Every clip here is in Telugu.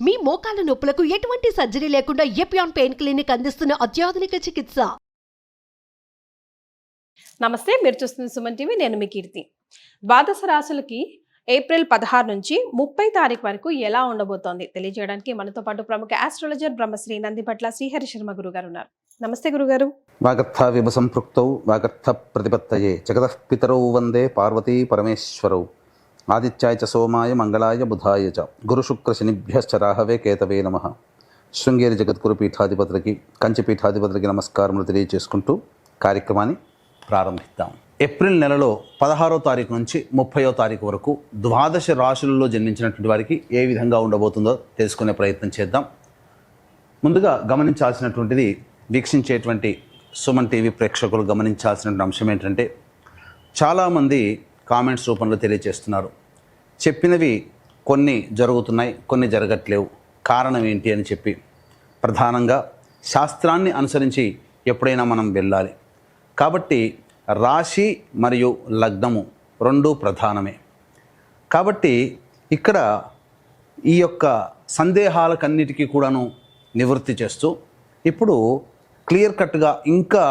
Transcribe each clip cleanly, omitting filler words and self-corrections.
మీ మోకాల నొప్పులకు ఎటువంటి సర్జరీ లేకుండా ఎపియాన్ పెయిన్ క్లినిక్ అందిస్తున్న అత్యాధునిక చికిత్స. నమస్తే, మీరు చూస్తున్న సుమన్ టీవీ. నేను మీ కీర్తి. ద్వాదశ రాశులకి ఏప్రిల్ 16 నుంచి 30 తారీఖు వరకు ఎలా ఉండబోతోంది తెలియజేయడానికి మనతో పాటు ప్రముఖ ఆస్ట్రాలజర్ బ్రహ్మశ్రీ నందిపట్ల శ్రీహరి శర్మ గురుగారు ఉన్నారు. నమస్తే గురుగారు. వాగర్థ విభసంపృక్తౌ వాగర్థ ప్రతిపత్తయే జగతః పితరౌ వందే పార్వతీ పరమేశ్వరౌ ఆదిత్యాయ చ సోమాయ మంగళాయ బుధాయ చ గురు శుక్ర శనిభ్యశ్చ రాహవే కేతవే నమః. శృంగేరి జగద్గురు పీఠాధిపతులకి కంచి పీఠాధిపతులకి నమస్కారములు తెలియజేసుకుంటూ కార్యక్రమాన్ని ప్రారంభిద్దాం. ఏప్రిల్ నెలలో 16వ తారీఖు నుంచి 30వ తారీఖు వరకు ద్వాదశ రాశులలో జన్మించినటువంటి వారికి ఏ విధంగా ఉండబోతుందో తెలుసుకునే ప్రయత్నం చేద్దాం. ముందుగా గమనించాల్సినటువంటిది, వీక్షించేటువంటి సుమన్ టీవీ ప్రేక్షకులు గమనించాల్సినటువంటి అంశం ఏంటంటే, చాలామంది కామెంట్స్ రూపంలో తెలియజేస్తున్నారు, చెప్పినవి కొన్ని జరుగుతున్నాయి, కొన్ని జరగట్లేవు, కారణం ఏంటి అని చెప్పి. ప్రధానంగా శాస్త్రాన్ని అనుసరించి ఎప్పుడైనా మనం వెళ్ళాలి కాబట్టి రాశి మరియు లగ్నము రెండు ప్రధానమే. కాబట్టి ఇక్కడ ఈ యొక్క సందేహాలకన్నిటికీ కూడాను నివృత్తి చేస్తూ ఇప్పుడు క్లియర్ కట్గా ఇంకా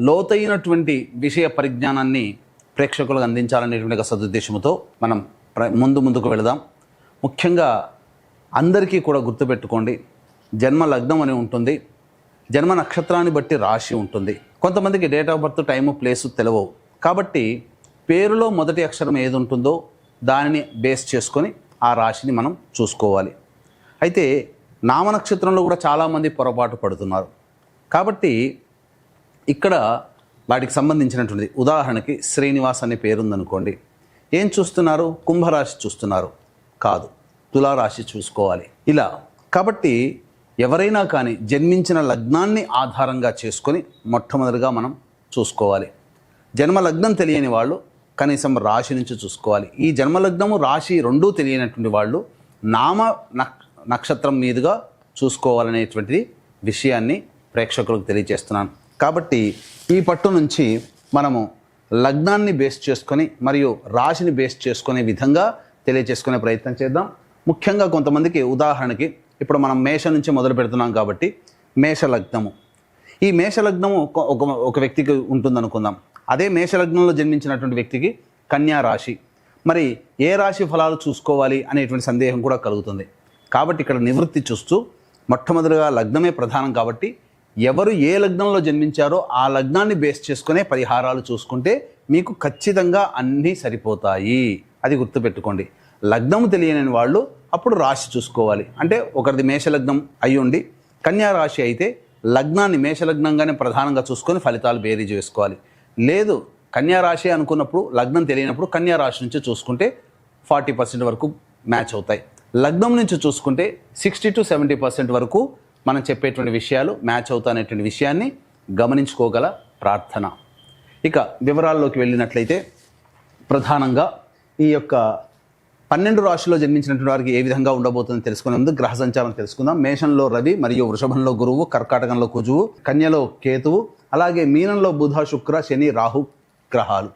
లోతైనటువంటి విషయ పరిజ్ఞానాన్ని ప్రేక్షకులకు అందించాలనేటువంటి సదుద్దేశంతో మనం ముందుకు వెళదాం. ముఖ్యంగా అందరికీ కూడా గుర్తుపెట్టుకోండి, జన్మ లగ్నం అని ఉంటుంది, జన్మ నక్షత్రాన్ని బట్టి రాశి ఉంటుంది. కొంతమందికి date of birth, time, place తెలియవు. కాబట్టి పేరులో మొదటి అక్షరం ఏది ఉంటుందో దానిని బేస్ చేసుకొని ఆ రాశిని మనం చూసుకోవాలి. అయితే నామనక్షత్రంలో కూడా చాలామంది పొరపాటు పడుతున్నారు. కాబట్టి ఇక్కడ వాటికి సంబంధించినటువంటిది, ఉదాహరణకి శ్రీనివాస్ అనే పేరుందనుకోండి, ఏం చూస్తున్నారు? కుంభరాశి చూస్తున్నారు, కాదు, తులారాశి చూసుకోవాలి. ఇలా కాబట్టి ఎవరైనా కానీ జన్మించిన లగ్నాన్ని ఆధారంగా చేసుకొని మొట్టమొదటిగా మనం చూసుకోవాలి. జన్మ లగ్నం తెలియని వాళ్ళు కనీసం రాశి నుంచి చూసుకోవాలి. ఈ జన్మలగ్నము రాశి రెండూ తెలియనటువంటి వాళ్ళు నామ నక్షత్రం మీదుగా చూసుకోవాలనేటువంటిది విషయాన్ని ప్రేక్షకులకు తెలియజేస్తున్నాను. కాబట్టి ఈ పట్టు నుంచి మనము లగ్నాన్ని బేస్ చేసుకొని మరియు రాశిని బేస్ చేసుకునే విధంగా తెలియజేసుకునే ప్రయత్నం చేద్దాం. ముఖ్యంగా కొంతమందికి, ఉదాహరణకి ఇప్పుడు మనం మేష నుంచి మొదలు పెడుతున్నాం కాబట్టి మేషలగ్నము, ఈ మేషలగ్నము ఒక వ్యక్తికి ఉంటుందనుకుందాం. అదే మేషలగ్నంలో జన్మించినటువంటి వ్యక్తికి కన్యా రాశి, మరి ఏ రాశి ఫలాలు చూసుకోవాలి అనేటువంటి సందేహం కూడా కలుగుతుంది. కాబట్టి ఇక్కడ నివృత్తి చూస్తూ మొట్టమొదటిగా లగ్నమే ప్రధానం కాబట్టి ఎవరు ఏ లగ్నంలో జన్మించారో ఆ లగ్నాన్ని బేస్ చేసుకునే పరిహారాలు చూసుకుంటే మీకు ఖచ్చితంగా అన్నీ సరిపోతాయి. అది గుర్తుపెట్టుకోండి. లగ్నము తెలియని వాళ్ళు అప్పుడు రాశి చూసుకోవాలి. అంటే ఒకరిది మేషలగ్నం అయి ఉండి కన్యా రాశి అయితే లగ్నాన్ని మేషలగ్నంగానే ప్రధానంగా చూసుకొని ఫలితాలు బేరీజ్ వేసుకోవాలి. లేదు కన్యా రాశి అనుకున్నప్పుడు లగ్నం తెలియనప్పుడు కన్యా రాశి నుంచి చూసుకుంటే 40% వరకు మ్యాచ్ అవుతాయి. లగ్నం నుంచి చూసుకుంటే 60 to 70% వరకు మనం చెప్పేటువంటి విషయాలు మ్యాచ్ అవుతాయనేటువంటి విషయాన్ని గమనించుకోగల ప్రార్థన. ఇక వివరాల్లోకి వెళ్ళినట్లయితే, ప్రధానంగా ఈ యొక్క 12 రాశిలో జన్మించినటువంటి వారికి ఏ విధంగా ఉండబోతుందో తెలుసుకునే ముందు గ్రహ సంచారం తెలుసుకుందాం. మేషంలో రవి మరియు వృషభంలో గురువు, కర్కాటకంలో కుజువు, కన్యలో కేతువు, అలాగే మీనంలో బుధ, శుక్ర, శని, రాహు గ్రహాలు.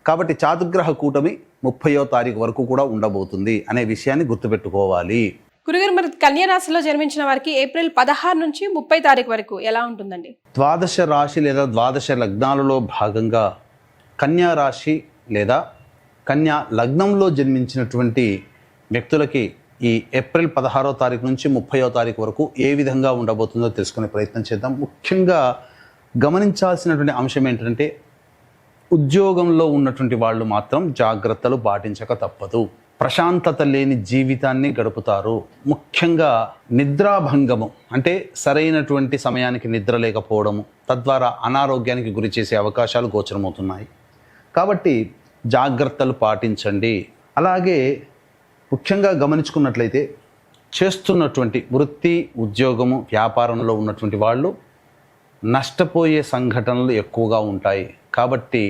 కాబట్టి చాతుర్గ్రహ కూటమి 30వ తారీఖు వరకు కూడా ఉండబోతుంది అనే విషయాన్ని గుర్తుపెట్టుకోవాలి. గురుగారు, మరి కన్యా రాశిలో జన్మించిన వారికి ఏప్రిల్ 16 నుంచి 30 తారీఖు వరకు ఎలా ఉంటుందండి? ద్వాదశ రాశి లేదా ద్వాదశ లగ్నాలలో భాగంగా కన్యా రాశి లేదా కన్యా లగ్నంలో జన్మించినటువంటి వ్యక్తులకి ఈ ఏప్రిల్ 16వ తారీఖు నుంచి 30వ తారీఖు వరకు ఏ విధంగా ఉండబోతుందో తెలుసుకునే ప్రయత్నం చేద్దాం. ముఖ్యంగా గమనించాల్సినటువంటి అంశం ఏంటంటే, ఉద్యోగంలో ఉన్నటువంటి వాళ్ళు మాత్రం జాగ్రత్తలు పాటించక తప్పదు. ప్రశాంతత లేని జీవితాన్ని గడుపుతారు. ముఖ్యంగా నిద్రాభంగము అంటే సరైనటువంటి సమయానికి నిద్ర లేకపోవడము, తద్వారా అనారోగ్యానికి గురి చేసే అవకాశాలు గోచరమవుతున్నాయి. కాబట్టి జాగ్రత్తలు పాటించండి. అలాగే ముఖ్యంగా గమనించుకున్నట్లయితే, చేస్తున్నటువంటి వృత్తి, ఉద్యోగము, వ్యాపారంలో ఉన్నటువంటి వాళ్ళు నష్టపోయే సంఘటనలు ఎక్కువగా ఉంటాయి. కాబట్టి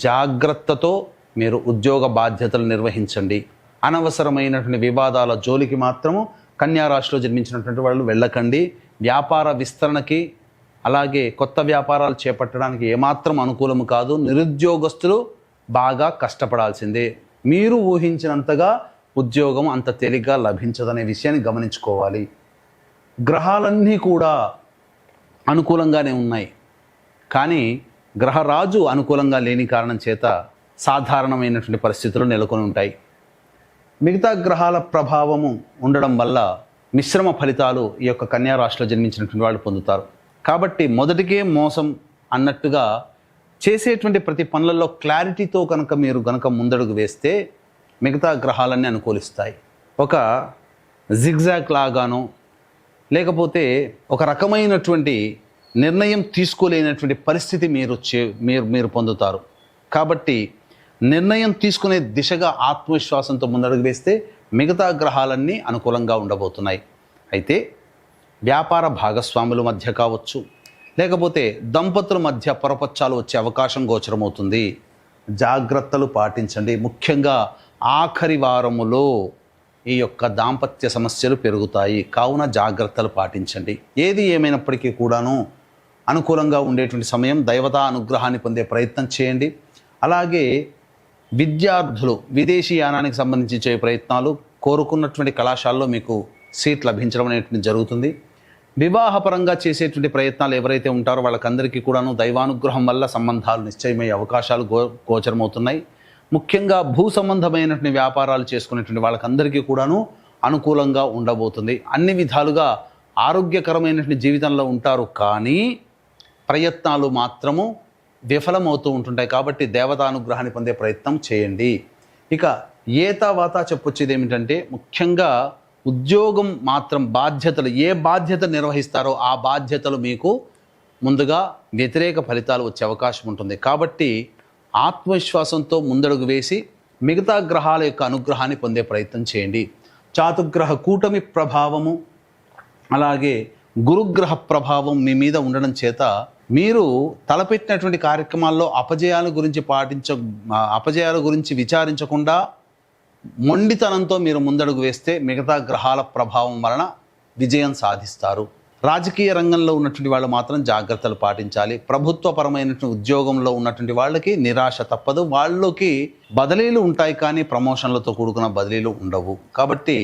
జాగ్రత్తతో మీరు ఉద్యోగ బాధ్యతలు నిర్వహించండి. అనవసరమైనటువంటి వివాదాల జోలికి మాత్రము కన్యా రాశిలో జన్మించినటువంటి వాళ్ళు వెళ్ళకండి. వ్యాపార విస్తరణకి, అలాగే కొత్త వ్యాపారాలు చేపట్టడానికి ఏమాత్రం అనుకూలము కాదు. నిరుద్యోగస్తులు బాగా కష్టపడాల్సిందే. మీరు ఊహించినంతగా ఉద్యోగం అంత తేలిగ్గా లభించదనే విషయాన్ని గమనించుకోవాలి. గ్రహాలన్నీ కూడా అనుకూలంగానే ఉన్నాయి, కానీ గ్రహరాజు అనుకూలంగా లేని కారణం చేత సాధారణమైనటువంటి పరిస్థితులు నెలకొని ఉంటాయి. మిగతా గ్రహాల ప్రభావము ఉండడం వల్ల మిశ్రమ ఫలితాలు ఈ యొక్క కన్యా రాశిలో జన్మించినటువంటి వాళ్ళు పొందుతారు. కాబట్టి మొదటికే మోసం అన్నట్టుగా చేసేటువంటి ప్రతి పనులలో క్లారిటీతో మీరు ముందడుగు వేస్తే మిగతా గ్రహాలన్నీ అనుకూలిస్తాయి. ఒక జిగ్జాగ్ లాగానో లేకపోతే ఒక రకమైనటువంటి నిర్ణయం తీసుకోలేనటువంటి పరిస్థితి మీరు పొందుతారు. కాబట్టి నిర్ణయం తీసుకునే దిశగా ఆత్మవిశ్వాసంతో ముందడుగు వేస్తే మిగతా గ్రహాలన్నీ అనుకూలంగా ఉండబోతున్నాయి. అయితే వ్యాపార భాగస్వాముల మధ్య కావచ్చు, లేకపోతే దంపతుల మధ్య పొరపచ్చాలు వచ్చే అవకాశం గోచరమవుతుంది. జాగ్రత్తలు పాటించండి. ముఖ్యంగా ఆఖరి వారములో ఈ యొక్క దాంపత్య సమస్యలు పెరుగుతాయి, కావున జాగ్రత్తలు పాటించండి. ఏది ఏమైనప్పటికీ కూడాను అనుకూలంగా ఉండేటువంటి సమయం. దైవతా అనుగ్రహాన్ని పొందే ప్రయత్నం చేయండి. అలాగే విద్యార్థులు విదేశీ యానానికి సంబంధించి ప్రయత్నాలు, కోరుకున్నటువంటి కళాశాలలో మీకు సీట్ లభించడం అనేటువంటి జరుగుతుంది. వివాహపరంగా చేసేటువంటి ప్రయత్నాలు ఎవరైతే ఉంటారో వాళ్ళకందరికీ కూడాను దైవానుగ్రహం వల్ల సంబంధాలు నిశ్చయమయ్యే అవకాశాలు గోచరమవుతున్నాయి. ముఖ్యంగా భూ సంబంధమైనటువంటి వ్యాపారాలు చేసుకునేటువంటి వాళ్ళకందరికీ కూడాను అనుకూలంగా ఉండబోతుంది. అన్ని విధాలుగా ఆరోగ్యకరమైనటువంటి జీవితంలో ఉంటారు, కానీ ప్రయత్నాలు మాత్రము విఫలమవుతూ ఉంటుంటాయి. కాబట్టి దేవతానుగ్రహాన్ని పొందే ప్రయత్నం చేయండి. ఇక ఏతావాత చెప్పొచ్చేది ఏమిటంటే, ముఖ్యంగా ఉద్యోగం మాత్రం బాధ్యతలు, ఏ బాధ్యత నిర్వహిస్తారో ఆ బాధ్యతలు మీకు ముందుగా వ్యతిరేక ఫలితాలు వచ్చే అవకాశం ఉంటుంది. కాబట్టి ఆత్మవిశ్వాసంతో ముందడుగు వేసి మిగతా గ్రహాల యొక్క అనుగ్రహాన్ని పొందే ప్రయత్నం చేయండి. చాతుగ్రహ కూటమి ప్రభావము, అలాగే గురుగ్రహ ప్రభావం మీ మీద ఉండడం చేత మీరు తలపెట్టినటువంటి కార్యక్రమాల్లో అపజయాల గురించి విచారించకుండా మొండితనంతో మీరు ముందడుగు వేస్తే మిగతా గ్రహాల ప్రభావం వలన విజయం సాధిస్తారు. రాజకీయ రంగంలో ఉన్నటువంటి వాళ్ళు మాత్రం జాగ్రత్తలు పాటించాలి. ప్రభుత్వపరమైనటువంటి ఉద్యోగంలో ఉన్నటువంటి వాళ్ళకి నిరాశ తప్పదు. వాళ్ళకి బదిలీలు ఉంటాయి, కానీ ప్రమోషన్లతో కూడుకున్న బదిలీలు ఉండవు. కాబట్టి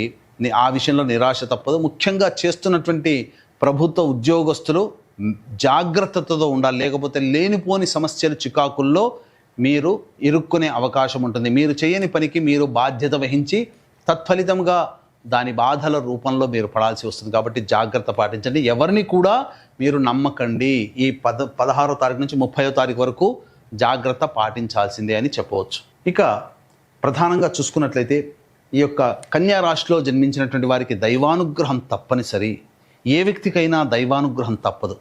ఆ విషయంలో నిరాశ తప్పదు. ముఖ్యంగా చేస్తున్నటువంటి ప్రభుత్వ ఉద్యోగస్తులు జాగ్రత్తతో ఉండాలి, లేకపోతే లేనిపోని సమస్యలు చికాకుల్లో మీరు ఇరుక్కునే అవకాశం ఉంటుంది. మీరు చేయని పనికి మీరు బాధ్యత వహించి తత్ఫలితంగా దాని బాధల రూపంలో మీరు పడాల్సి వస్తుంది. కాబట్టి జాగ్రత్త పాటించండి. ఎవరిని కూడా మీరు నమ్మకండి. ఈ 16వ తారీఖు నుంచి 30వ తారీఖు వరకు జాగ్రత్త పాటించాల్సిందే అని చెప్పవచ్చు. ఇక ప్రధానంగా చూసుకున్నట్లయితే ఈ యొక్క కన్యా రాశిలో జన్మించినటువంటి వారికి దైవానుగ్రహం తప్పనిసరి. ఏ వ్యక్తికైనా దైవానుగ్రహం తప్పదు.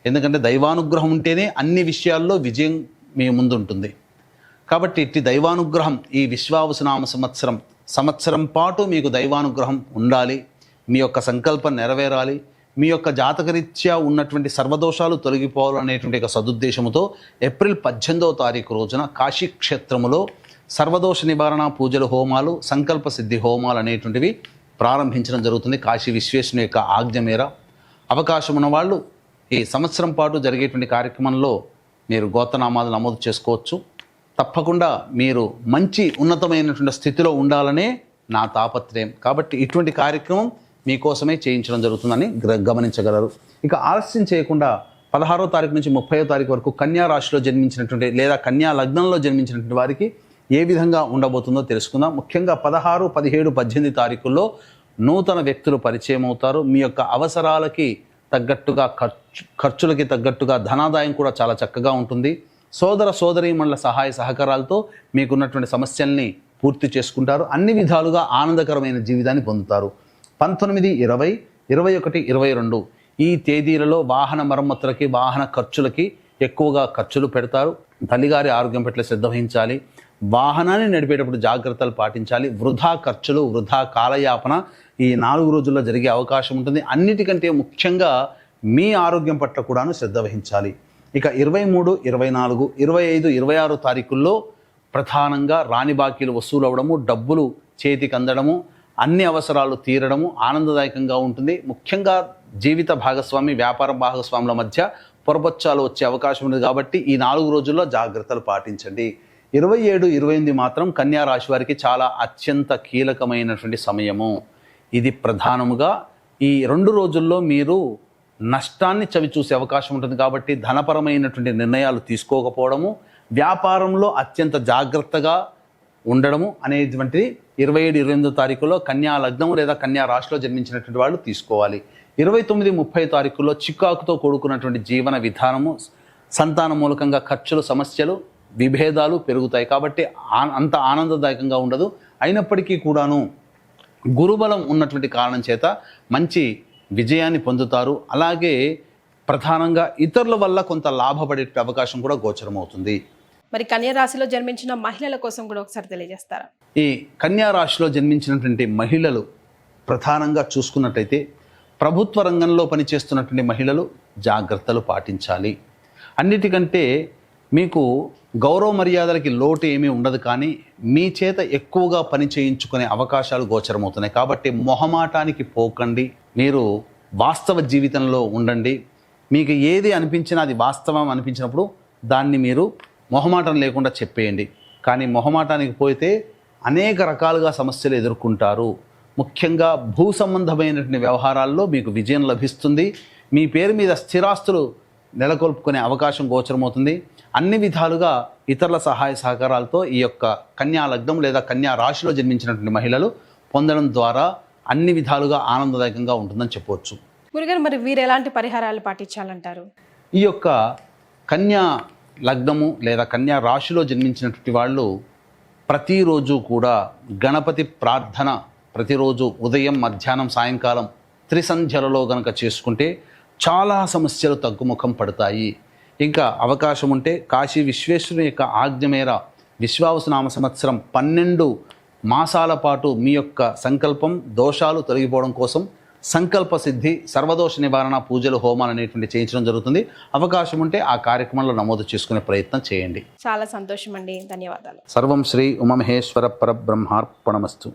ఎందుకంటే దైవానుగ్రహం ఉంటేనే అన్ని విషయాల్లో విజయం మీ ముందు ఉంటుంది. కాబట్టి ఇట్టి దైవానుగ్రహం ఈ విశ్వావసునామ సంవత్సరం పాటు మీకు దైవానుగ్రహం ఉండాలి. మీ యొక్క సంకల్పం నెరవేరాలి. మీ యొక్క జాతకరీత్యా ఉన్నటువంటి సర్వదోషాలు తొలగిపోవాలనేటువంటి ఒక సదుద్దేశంతో ఏప్రిల్ 18వ తారీఖు రోజున కాశీ క్షేత్రములో సర్వదోష నివారణ పూజలు, హోమాలు, సంకల్ప సిద్ధి హోమాలు అనేటువంటివి ప్రారంభించడం జరుగుతుంది. కాశీ విశ్వేశ్వరుని యొక్క ఆజ్ఞ మేర అవకాశం ఉన్న వాళ్ళు ఈ సంవత్సరం పాటు జరిగేటువంటి కార్యక్రమంలో మీరు గోత్రనామాలు నమోదు చేసుకోవచ్చు. తప్పకుండా మీరు మంచి ఉన్నతమైనటువంటి స్థితిలో ఉండాలనే నా తాపత్రయం. కాబట్టి ఇటువంటి కార్యక్రమం మీకోసమే చేయించడం జరుగుతుందని గమనించగలరు. ఇక ఆలస్యం చేయకుండా 16వ తారీఖు నుంచి 30వ తారీఖు వరకు కన్యా రాశిలో జన్మించినటువంటి లేదా కన్యా లగ్నంలో జన్మించినటువంటి వారికి ఏ విధంగా ఉండబోతుందో తెలుసుకుందాం. ముఖ్యంగా 16, 17, 18 తారీఖుల్లో నూతన వ్యక్తులు పరిచయం అవుతారు. మీ యొక్క అవసరాలకి తగ్గట్టుగా ఖర్చులకి తగ్గట్టుగా ధనాదాయం కూడా చాలా చక్కగా ఉంటుంది. సోదర సోదరీమణుల సహాయ సహకారాలతో మీకున్నటువంటి సమస్యల్ని పూర్తి చేసుకుంటారు. అన్ని విధాలుగా ఆనందకరమైన జీవితాన్ని పొందుతారు. 19, 20, 21, 22 ఈ తేదీలలో వాహన మరమ్మతులకి, వాహన ఖర్చులకి ఎక్కువగా ఖర్చులు పెడతారు. తల్లిగారి ఆరోగ్యం పట్ల శ్రద్ధ వహించాలి. వాహనాన్ని నడిపేటప్పుడు జాగ్రత్తలు పాటించాలి. వృధా ఖర్చులు, వృధా కాలయాపన ఈ 4 రోజుల్లో జరిగే అవకాశం ఉంటుంది. అన్నిటికంటే ముఖ్యంగా మీ ఆరోగ్యం పట్ల కూడాను శ్రద్ధ వహించాలి. ఇక 23, 24, 25, 26 తారీఖుల్లో ప్రధానంగా రాని బాకీలు వసూలు అవ్వడము, డబ్బులు చేతికి అందడము, అన్ని అవసరాలు తీరడము ఆనందదాయకంగా ఉంటుంది. ముఖ్యంగా జీవిత భాగస్వామి, వ్యాపార భాగస్వాముల మధ్య పొరపచ్చాలు వచ్చే అవకాశం ఉంది. కాబట్టి ఈ 4 రోజుల్లో జాగ్రత్తలు పాటించండి. 27, 28 మాత్రం కన్యా రాశి వారికి చాలా అత్యంత కీలకమైనటువంటి సమయము. ఇది ప్రధానముగా ఈ 2 రోజుల్లో మీరు నష్టాన్ని చవి చూసే అవకాశం ఉంటుంది. కాబట్టి ధనపరమైనటువంటి నిర్ణయాలు తీసుకోకపోవడము, వ్యాపారంలో అత్యంత జాగ్రత్తగా ఉండడము అనేటువంటిది 27, 28 తారీఖులో కన్యా లగ్నము లేదా కన్యా రాశిలో జన్మించినటువంటి వాళ్ళు తీసుకోవాలి. 29, 30 తారీఖుల్లో చికాకుతో కూడుకున్నటువంటి జీవన విధానము, సంతాన మూలకంగా ఖర్చులు, సమస్యలు, విభేదాలు పెరుగుతాయి. కాబట్టి అంత ఆనందదాయకంగా ఉండదు. అయినప్పటికీ కూడాను గురుబలం ఉన్నటువంటి కారణం చేత మంచి విజయాన్ని పొందుతారు. అలాగే ప్రధానంగా ఇతరుల వల్ల కొంత లాభపడే అవకాశం కూడా గోచరమవుతుంది. మరి కన్యా రాశిలో జన్మించిన మహిళల కోసం కూడా ఒకసారి తెలియజేస్తారా? ఈ కన్యా రాశిలో జన్మించినటువంటి మహిళలు ప్రధానంగా చూసుకున్నట్టయితే ప్రభుత్వ రంగంలో పనిచేస్తున్నటువంటి మహిళలు జాగ్రత్తలు పాటించాలి. అన్నిటికంటే మీకు గౌరవ మర్యాదలకి లోటు ఏమీ ఉండదు, కానీ మీ చేత ఎక్కువగా పని చేయించుకునే అవకాశాలు గోచరమవుతున్నాయి. కాబట్టి మొహమాటానికి పోకండి, మీరు వాస్తవ జీవితంలో ఉండండి. మీకు ఏది అనిపించినా అది వాస్తవం అనిపించినప్పుడు దాన్ని మీరు మొహమాటం లేకుండా చెప్పేయండి. కానీ మొహమాటానికి పోతే అనేక రకాలుగా సమస్యలు ఎదుర్కొంటారు. ముఖ్యంగా భూ సంబంధమైనటువంటి వ్యవహారాల్లో మీకు విజయం లభిస్తుంది. మీ పేరు మీద స్థిరాస్తులు నెలకొల్పుకునే అవకాశం గోచరమవుతుంది. అన్ని విధాలుగా ఇతరుల సహాయ సహకారాలతో ఈ యొక్క కన్యా లగ్నం లేదా కన్యా రాశిలో జన్మించినటువంటి మహిళలు పొందడం ద్వారా అన్ని విధాలుగా ఆనందదాయకంగా ఉంటుందని చెప్పవచ్చు. గురుగారు, మరి వీరు ఎలాంటి పరిహారాలు పాటించాలంటారు? ఈ యొక్క కన్యా లగ్నము లేదా కన్యా రాశిలో జన్మించినటువంటి వాళ్ళు ప్రతిరోజు కూడా గణపతి ప్రార్థన ప్రతిరోజు ఉదయం, మధ్యాహ్నం, సాయంకాలం త్రిసంధ్యలలో గనక చేసుకుంటే చాలా సమస్యలు తగ్గుముఖం పడతాయి. ఇంకా అవకాశం ఉంటే కాశీ విశ్వేశ్వరుని యొక్క ఆజ్ఞ మేర విశ్వావసునామ సంవత్సరం 12 మాసాల పాటు మీ యొక్క సంకల్పం, దోషాలు తొలగిపోవడం కోసం సంకల్ప సిద్ధి, సర్వదోష నివారణ పూజలు, హోమాలు అనేటువంటి చేయించడం జరుగుతుంది. అవకాశం ఉంటే ఆ కార్యక్రమంలో నమోదు చేసుకునే ప్రయత్నం చేయండి. చాలా సంతోషం అండి, ధన్యవాదాలు. సర్వం శ్రీ ఉమామహేశ్వర పరబ్రహ్మార్పణమస్తు.